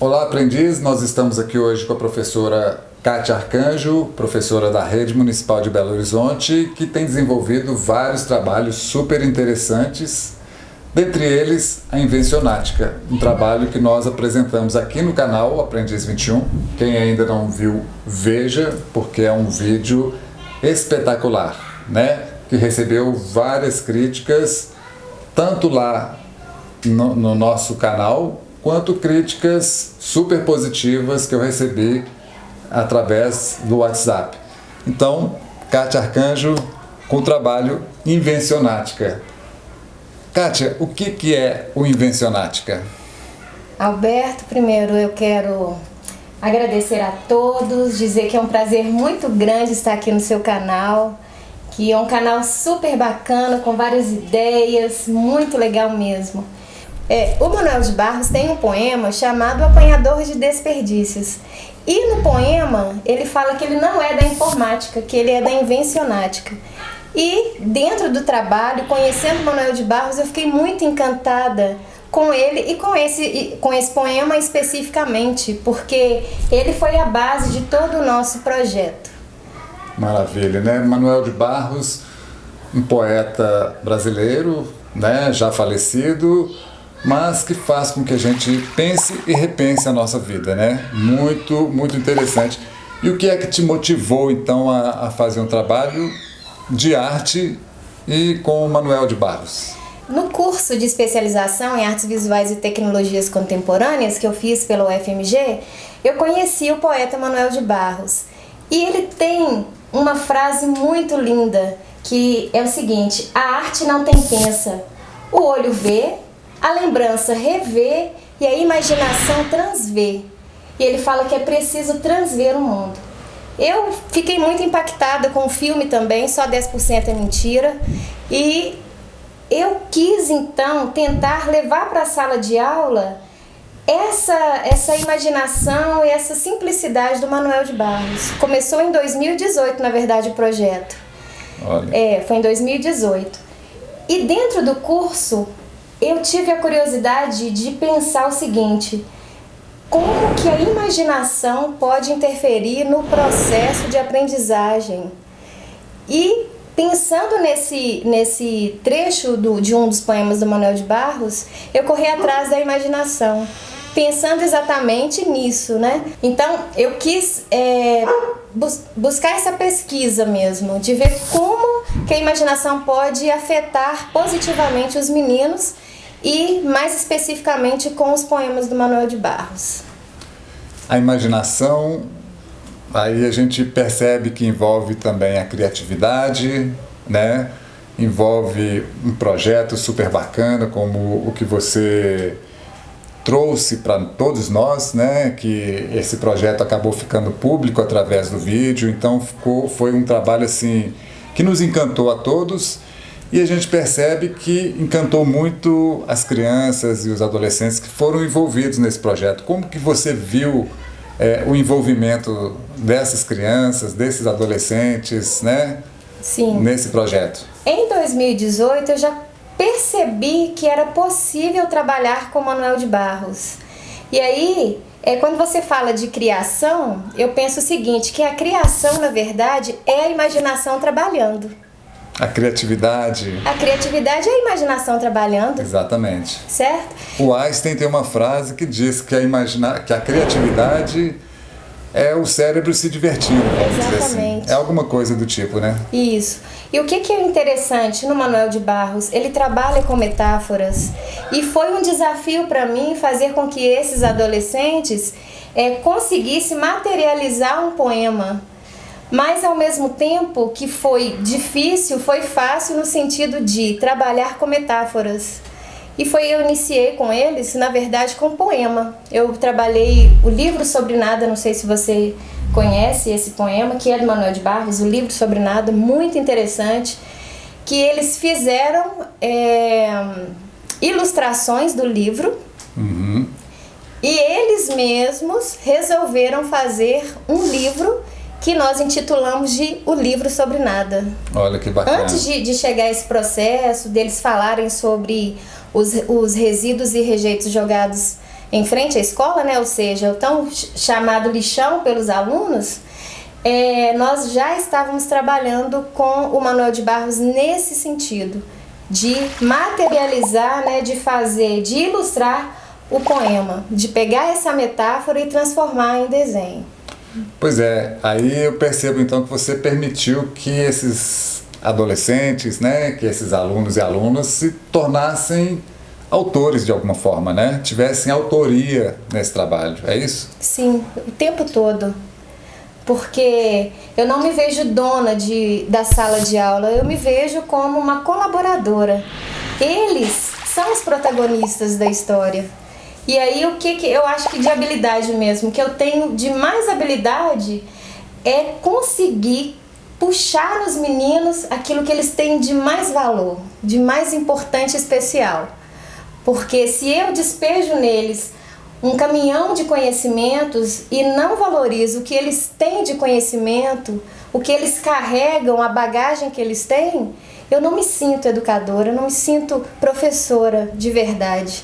Olá, aprendiz! Nós estamos aqui hoje com a professora Kátia Arcanjo, professora da Rede Municipal de Belo Horizonte, que tem desenvolvido vários trabalhos super interessantes, dentre eles a Invencionática, um trabalho que nós apresentamos aqui no canal Aprendiz 21. Quem ainda não viu, veja, porque é um vídeo espetacular, né? Que recebeu várias críticas, tanto lá no nosso canal, quanto críticas super positivas que eu recebi através do WhatsApp. Então, Kátia Arcanjo com o trabalho Invencionática. Kátia, o que é o Invencionática? Alberto, primeiro eu quero agradecer a todos, dizer que é um prazer muito grande estar aqui no seu canal, que é um canal super bacana, com várias ideias, muito legal mesmo. O Manuel de Barros tem um poema chamado Apanhador de Desperdícios. E no poema ele fala que ele não é da informática, que ele é da invencionática. E dentro do trabalho, conhecendo Manuel de Barros, eu fiquei muito encantada com ele e com esse poema especificamente, porque ele foi a base de todo o nosso projeto. Maravilha, né? Manuel de Barros, um poeta brasileiro, né? Já falecido, mas que faz com que a gente pense e repense a nossa vida, né? Muito, muito interessante. E o que é que te motivou, então, a fazer um trabalho de arte e com o Manuel de Barros? No curso de especialização em artes visuais e tecnologias contemporâneas que eu fiz pelo UFMG, eu conheci o poeta Manuel de Barros. E ele tem uma frase muito linda, que é o seguinte: a arte não tem pensa, o olho vê, a lembrança revê e a imaginação transvê. E ele fala que é preciso transver o mundo. Eu fiquei muito impactada com o filme também, Só 10% é Mentira. E eu quis então tentar levar para a sala de aula essa imaginação e essa simplicidade do Manuel de Barros. Começou em 2018, na verdade, o projeto. Olha. Foi em 2018. E dentro do curso eu tive a curiosidade de pensar o seguinte: como que a imaginação pode interferir no processo de aprendizagem? E pensando nesse trecho de um dos poemas do Manuel de Barros, eu corri atrás da imaginação, pensando exatamente nisso, né? Então eu quis buscar essa pesquisa mesmo, de ver como que a imaginação pode afetar positivamente os meninos, e mais especificamente com os poemas do Manuel de Barros. A imaginação, aí a gente percebe que envolve também a criatividade, né? Envolve um projeto super bacana como o que você trouxe para todos nós, né? Que esse projeto acabou ficando público através do vídeo, então foi um trabalho assim que nos encantou a todos. E a gente percebe que encantou muito as crianças e os adolescentes que foram envolvidos nesse projeto. Como que você viu o envolvimento dessas crianças, desses adolescentes, né? Sim. Nesse projeto? Em 2018 eu já percebi que era possível trabalhar com Manuel de Barros. E aí, quando você fala de criação, eu penso o seguinte, que a criação, na verdade, é a imaginação trabalhando. A criatividade. A criatividade é a imaginação trabalhando. Exatamente. Certo? O Einstein tem uma frase que diz que a criatividade é o cérebro se divertindo. Exatamente. Assim. É alguma coisa do tipo, né? Isso. E o que é interessante no Manuel de Barros? Ele trabalha com metáforas. E foi um desafio para mim fazer com que esses adolescentes conseguissem materializar um poema. Mas ao mesmo tempo que foi difícil, foi fácil no sentido de trabalhar com metáforas. E eu iniciei com eles, na verdade, com poema. Eu trabalhei o Livro Sobre Nada, não sei se você conhece esse poema, que é do Manuel de Barros, o Livro Sobre Nada, muito interessante, que eles fizeram ilustrações do livro. Uhum. E eles mesmos resolveram fazer um livro que nós intitulamos de O Livro Sobre Nada. Olha que bacana. Antes de chegar a esse processo, deles falarem sobre os resíduos e rejeitos jogados em frente à escola, né? Ou seja, o tão chamado lixão pelos alunos, nós já estávamos trabalhando com o Manuel de Barros nesse sentido, de materializar, né? De fazer, de ilustrar o poema, de pegar essa metáfora e transformar em desenho. Pois é, aí eu percebo então que você permitiu que esses adolescentes, né, que esses alunos e alunas se tornassem autores de alguma forma, né? Tivessem autoria nesse trabalho, é isso? Sim, o tempo todo. Porque eu não me vejo dona da sala de aula, eu me vejo como uma colaboradora. Eles são os protagonistas da história. E aí o que eu acho que de habilidade mesmo, que eu tenho de mais habilidade é conseguir puxar nos meninos aquilo que eles têm de mais valor, de mais importante e especial. Porque se eu despejo neles um caminhão de conhecimentos e não valorizo o que eles têm de conhecimento, o que eles carregam, a bagagem que eles têm, eu não me sinto educadora, eu não me sinto professora de verdade.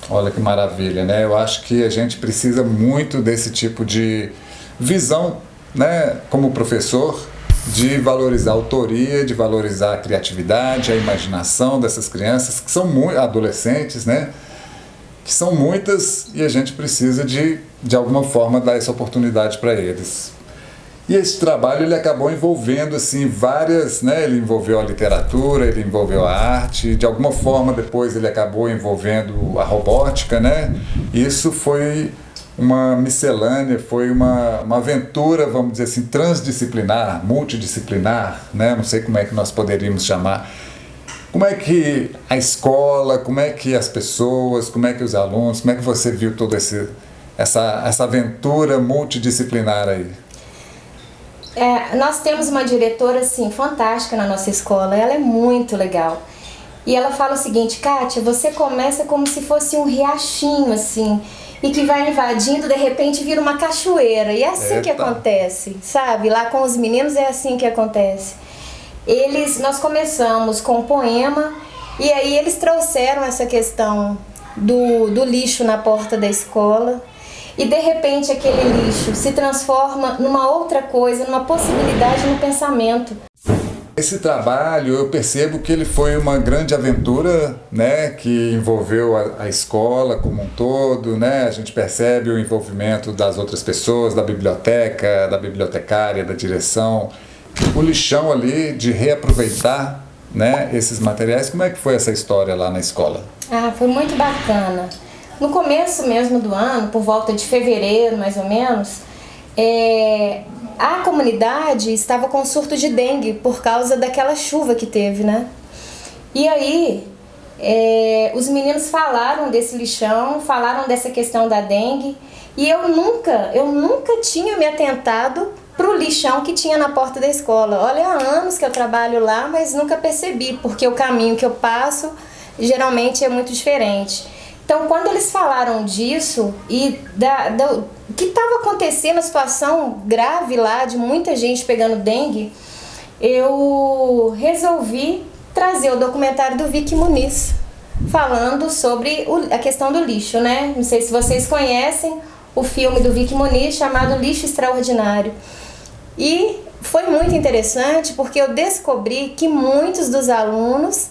Olha que maravilha, né? Eu acho que a gente precisa muito desse tipo de visão, né, como professor, de valorizar a autoria, de valorizar a criatividade, a imaginação dessas crianças, que são adolescentes, né? Que são muitas e a gente precisa de alguma forma dar essa oportunidade para eles. E esse trabalho ele acabou envolvendo assim várias, né? Ele envolveu a literatura, ele envolveu a arte, de alguma forma depois ele acabou envolvendo a robótica, né? Isso foi uma miscelânea, foi uma aventura, vamos dizer assim, transdisciplinar, multidisciplinar, né? Não sei como é que nós poderíamos chamar. Como é que a escola, como é que as pessoas, como é que os alunos, como é que você viu toda essa aventura multidisciplinar aí? Nós temos uma diretora assim, fantástica na nossa escola, ela é muito legal. E ela fala o seguinte: Kátia, você começa como se fosse um riachinho assim, e que vai invadindo, de repente vira uma cachoeira. E é assim que acontece, sabe? Lá com os meninos é assim que acontece. Nós começamos com um poema e aí eles trouxeram essa questão do lixo na porta da escola e de repente aquele lixo se transforma numa outra coisa, numa possibilidade no pensamento. Esse trabalho eu percebo que ele foi uma grande aventura, né, que envolveu a escola como um todo, né? A gente percebe o envolvimento das outras pessoas, da biblioteca, da bibliotecária, da direção. O lixão ali de reaproveitar, né, esses materiais. Como é que foi essa história lá na escola? Foi muito bacana. No começo mesmo do ano, por volta de fevereiro mais ou menos, a comunidade estava com surto de dengue por causa daquela chuva que teve, né? E aí os meninos falaram desse lixão, falaram dessa questão da dengue e eu nunca tinha me atentado pro lixão que tinha na porta da escola. Olha, há anos que eu trabalho lá, mas nunca percebi, porque o caminho que eu passo geralmente é muito diferente. Então, quando eles falaram disso e do que estava acontecendo, a situação grave lá, de muita gente pegando dengue, eu resolvi trazer o documentário do Vicky Muniz, falando sobre a questão do lixo, né? Não sei se vocês conhecem o filme do Vicky Muniz chamado Lixo Extraordinário. E foi muito interessante porque eu descobri que muitos dos alunos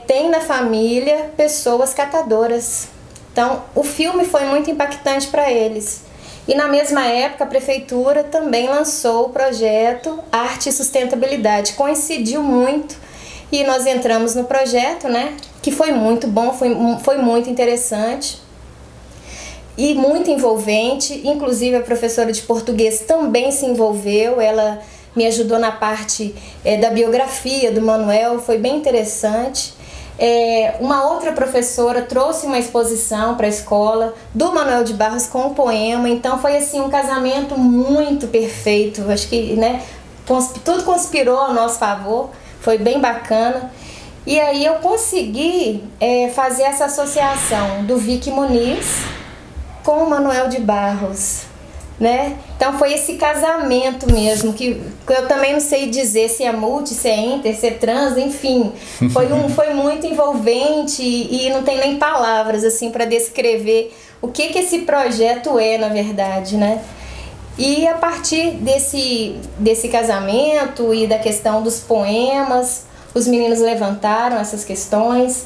têm na família pessoas catadoras. Então, o filme foi muito impactante para eles. E na mesma época, a prefeitura também lançou o projeto Arte e Sustentabilidade. Coincidiu muito e nós entramos no projeto, né? Que foi muito bom, foi muito interessante e muito envolvente. Inclusive, a professora de português também se envolveu. Ela me ajudou na parte da biografia do Manuel, foi bem interessante. Uma outra professora trouxe uma exposição para a escola do Manuel de Barros com um poema. Então foi assim um casamento muito perfeito. Acho que, né, tudo conspirou ao nosso favor. Foi bem bacana. E aí eu consegui fazer essa associação do Vicky Muniz com o Manuel de Barros, né? Então foi esse casamento mesmo, que eu também não sei dizer se é multi, se é inter, se é trans, enfim. Foi muito envolvente e não tem nem palavras assim para descrever o que que esse projeto é, na verdade, né? E a partir desse casamento e da questão dos poemas, os meninos levantaram essas questões.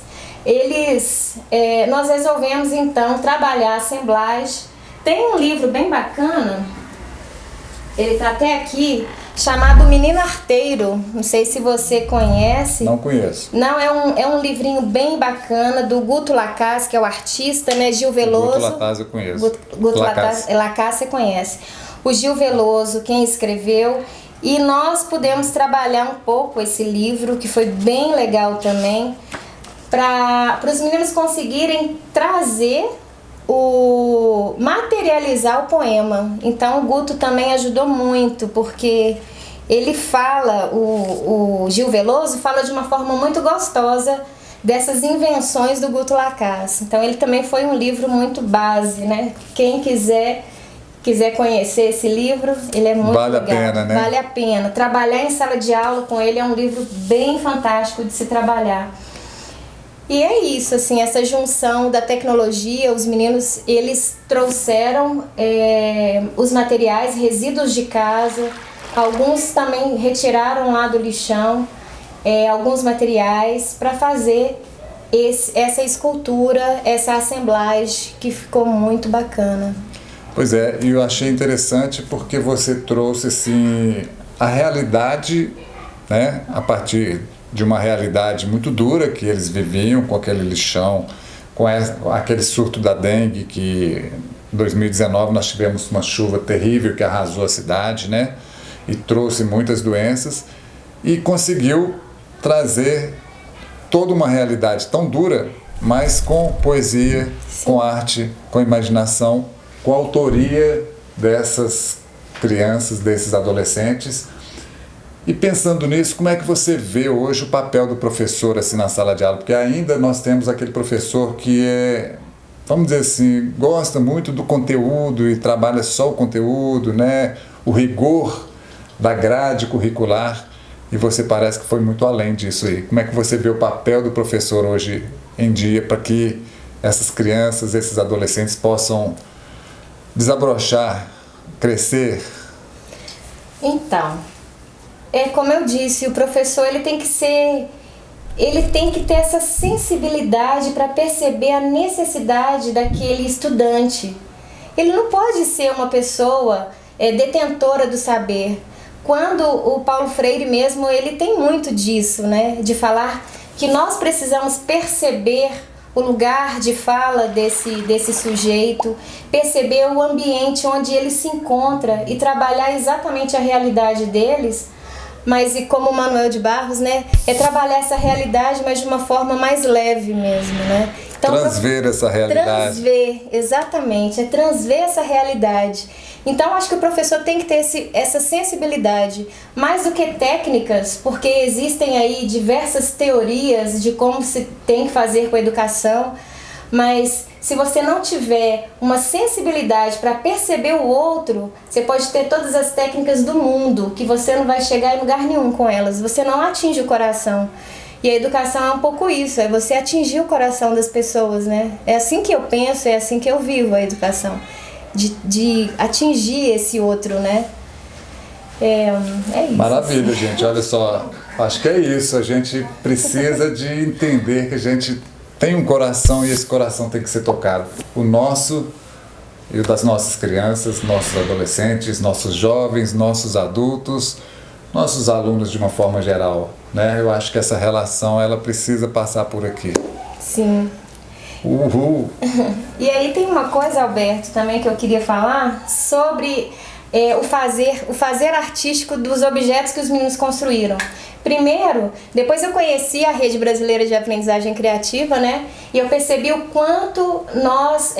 Nós resolvemos então trabalhar a assemblagem. Tem um livro bem bacana, ele está até aqui, chamado Menino Arteiro. Não sei se você conhece. Não conheço. Não, é um livrinho bem bacana do Guto Lacasse, que é o artista, né? Gil Veloso. Guto Lacasse eu conheço. Guto Lacasse você conhece. O Gil Veloso, quem escreveu. E nós pudemos trabalhar um pouco esse livro, que foi bem legal também, para os meninos conseguirem materializar o poema. Então o Guto também ajudou muito, porque ele fala, o Gil Veloso fala de uma forma muito gostosa dessas invenções do Guto Lacasse. Então ele também foi um livro muito base, né? Quem quiser conhecer esse livro, ele é muito legal. Vale a pena, né? Vale a pena. Trabalhar em sala de aula com ele é um livro bem fantástico de se trabalhar. E é isso, assim, essa junção da tecnologia. Os meninos, eles trouxeram os materiais, resíduos de casa. Alguns também retiraram lá do lixão alguns materiais para fazer essa escultura, essa assemblagem que ficou muito bacana. Pois é, e eu achei interessante porque você trouxe assim, a realidade, né, a partir de uma realidade muito dura que eles viviam com aquele lixão, com aquele surto da dengue que em 2019 nós tivemos uma chuva terrível que arrasou a cidade, né, e trouxe muitas doenças, e conseguiu trazer toda uma realidade tão dura, mas com poesia, com arte, com imaginação, com a autoria dessas crianças, desses adolescentes. E pensando nisso, como é que você vê hoje o papel do professor assim na sala de aula? Porque ainda nós temos aquele professor que vamos dizer assim, gosta muito do conteúdo e trabalha só o conteúdo, né? O rigor da grade curricular, e você parece que foi muito além disso aí. Como é que você vê o papel do professor hoje em dia para que essas crianças, esses adolescentes possam desabrochar, crescer? Então, como eu disse, o professor ele tem que ter essa sensibilidade para perceber a necessidade daquele estudante. Ele não pode ser uma pessoa detentora do saber. Quando o Paulo Freire mesmo, ele tem muito disso, né? De falar que nós precisamos perceber o lugar de fala desse sujeito, perceber o ambiente onde ele se encontra e trabalhar exatamente a realidade deles, mas e como o Manuel de Barros, né, trabalhar essa realidade, mas de uma forma mais leve mesmo, né? Então, transver essa realidade. Transver, exatamente, transver essa realidade. Então, acho que o professor tem que ter essa sensibilidade, mais do que técnicas, porque existem aí diversas teorias de como se tem que fazer com a educação, mas se você não tiver uma sensibilidade para perceber o outro, você pode ter todas as técnicas do mundo, que você não vai chegar em lugar nenhum com elas, você não atinge o coração. E a educação é um pouco isso, é você atingir o coração das pessoas, né? É assim que eu penso, é assim que eu vivo a educação, de atingir esse outro, né? É isso. Maravilha, gente, olha só, acho que é isso, a gente precisa de entender que a gente tem um coração e esse coração tem que ser tocado. O nosso e o das nossas crianças, nossos adolescentes, nossos jovens, nossos adultos, nossos alunos de uma forma geral, né? Eu acho que essa relação, ela precisa passar por aqui. Sim. Uhul! E aí tem uma coisa, Alberto, também que eu queria falar sobre o fazer artístico dos objetos que os meninos construíram. Primeiro, depois eu conheci a Rede Brasileira de Aprendizagem Criativa, né? E eu percebi o quanto nós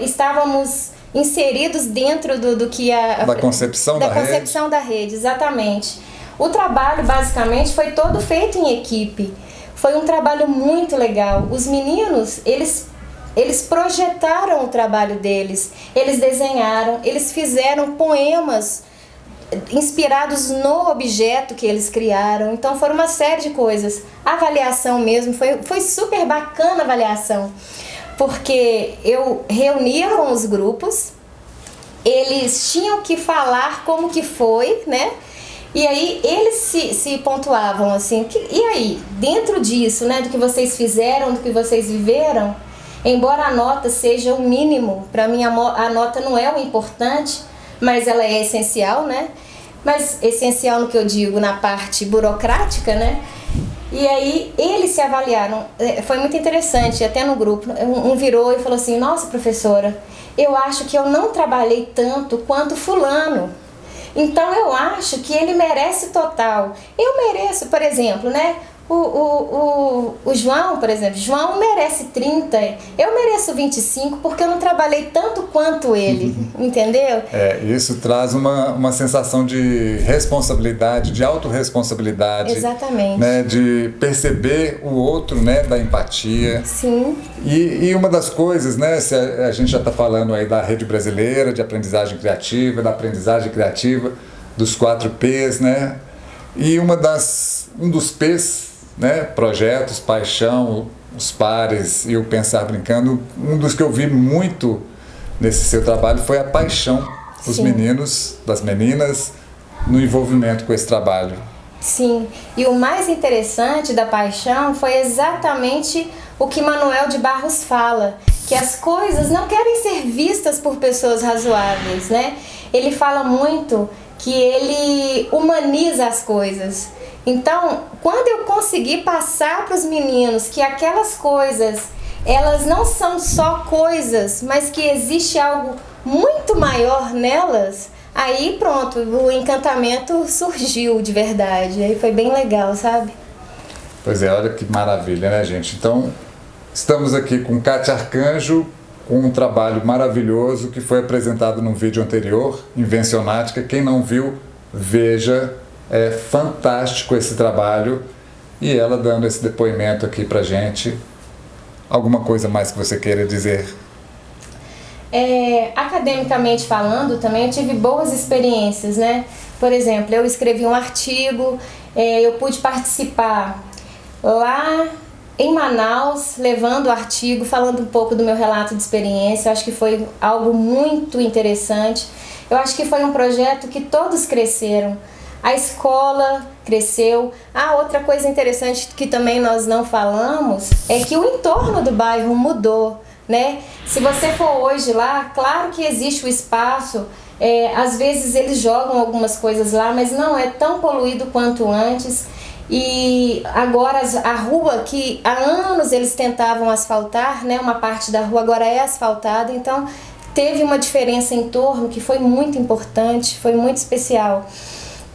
estávamos inseridos dentro do que da concepção da concepção da rede, exatamente. O trabalho, basicamente, foi todo feito em equipe. Foi um trabalho muito legal. Os meninos, eles projetaram o trabalho deles, eles desenharam, eles fizeram poemas inspirados no objeto que eles criaram. Então foram uma série de coisas. A avaliação mesmo, foi super bacana a avaliação. porque eu reunia com os grupos, eles tinham que falar como que foi, né? E aí eles se pontuavam assim, e aí, dentro disso, né, do que vocês fizeram, do que vocês viveram, embora a nota seja o mínimo, para mim a nota não é o importante, mas ela é essencial, né? Mas essencial no que eu digo, na parte burocrática, né? E aí eles se avaliaram, foi muito interessante, até no grupo, um virou e falou assim, nossa professora, eu acho que eu não trabalhei tanto quanto fulano, então eu acho que ele merece total. Eu mereço, por exemplo, né? O João, por exemplo, João merece 30, eu mereço 25 porque eu não trabalhei tanto quanto ele, entendeu? Isso traz uma sensação de responsabilidade, de autorresponsabilidade. Exatamente. Né, de perceber o outro, né, da empatia. Sim. E uma das coisas, né, se a gente já está falando aí da Rede Brasileira de Aprendizagem Criativa, da aprendizagem criativa, dos 4 P's, né? E um dos P's, né, projetos, paixão, os pares e o pensar brincando, um dos que eu vi muito nesse seu trabalho foi a paixão dos meninos, das meninas, no envolvimento com esse trabalho. Sim, e o mais interessante da paixão foi exatamente o que Manuel de Barros fala, que as coisas não querem ser vistas por pessoas razoáveis, né? Ele fala muito que ele humaniza as coisas. Então, quando eu consegui passar para os meninos que aquelas coisas, elas não são só coisas, mas que existe algo muito maior nelas, aí pronto, o encantamento surgiu de verdade. Aí foi bem legal, sabe? Pois é, olha que maravilha, né, gente? Então, estamos aqui com Kátia Arcanjo, com um trabalho maravilhoso que foi apresentado no vídeo anterior, Invencionática. Quem não viu, veja. É fantástico esse trabalho e ela dando esse depoimento aqui pra gente. Alguma coisa mais que você queira dizer? Academicamente falando, também eu tive boas experiências, né? Por exemplo, eu escrevi um artigo, eu pude participar lá em Manaus, levando o artigo, falando um pouco do meu relato de experiência. Eu acho que foi algo muito interessante. Eu acho que foi um projeto que todos cresceram. A escola cresceu. Outra coisa interessante que também nós não falamos é que o entorno do bairro mudou, né? Se você for hoje lá, claro que existe o espaço, às vezes eles jogam algumas coisas lá, mas não é tão poluído quanto antes. E agora a rua que há anos eles tentavam asfaltar, né? Uma parte da rua agora é asfaltada, então teve uma diferença em torno que foi muito importante, foi muito especial.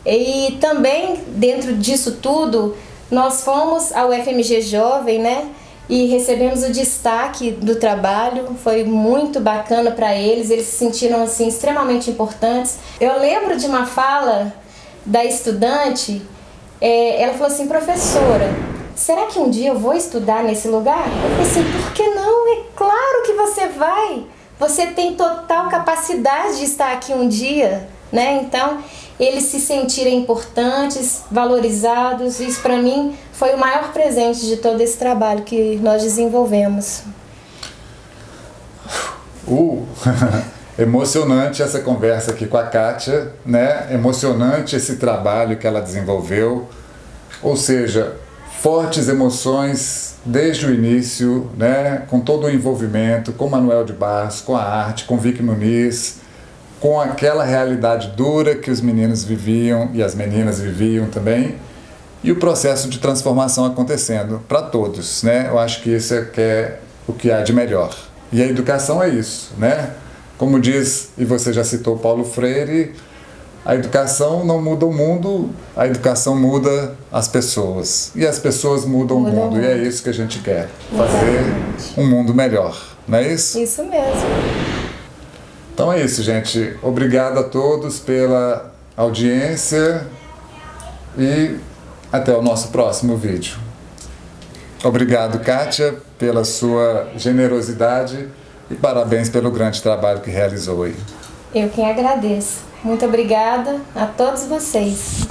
E também, dentro disso tudo, nós fomos ao FMG Jovem, né? E recebemos o destaque do trabalho, foi muito bacana para eles, eles se sentiram assim extremamente importantes. Eu lembro de uma fala da estudante, ela falou assim, professora, será que um dia eu vou estudar nesse lugar? Eu falei assim, por que não? É claro que você vai, você tem total capacidade de estar aqui um dia, né? Então, eles se sentirem importantes, valorizados, isso para mim foi o maior presente de todo esse trabalho que nós desenvolvemos. Emocionante essa conversa aqui com a Kátia, né? Emocionante esse trabalho que ela desenvolveu, ou seja, fortes emoções desde o início, né? Com todo o envolvimento, com Manuel de Barros, com a arte, com Vicky Muniz, com aquela realidade dura que os meninos viviam e as meninas viviam também, e o processo de transformação acontecendo para todos, né? Eu acho que isso é o que há de melhor. E a educação é isso, né? Como diz, e você já citou Paulo Freire, a educação não muda o mundo, a educação muda as pessoas. E as pessoas mudam o mundo, e é isso que a gente quer, fazer um mundo melhor, não é isso? Isso mesmo. Então é isso, gente. Obrigado a todos pela audiência e até o nosso próximo vídeo. Obrigado, Kátia, pela sua generosidade e parabéns pelo grande trabalho que realizou aí. Eu quem agradeço. Muito obrigada a todos vocês.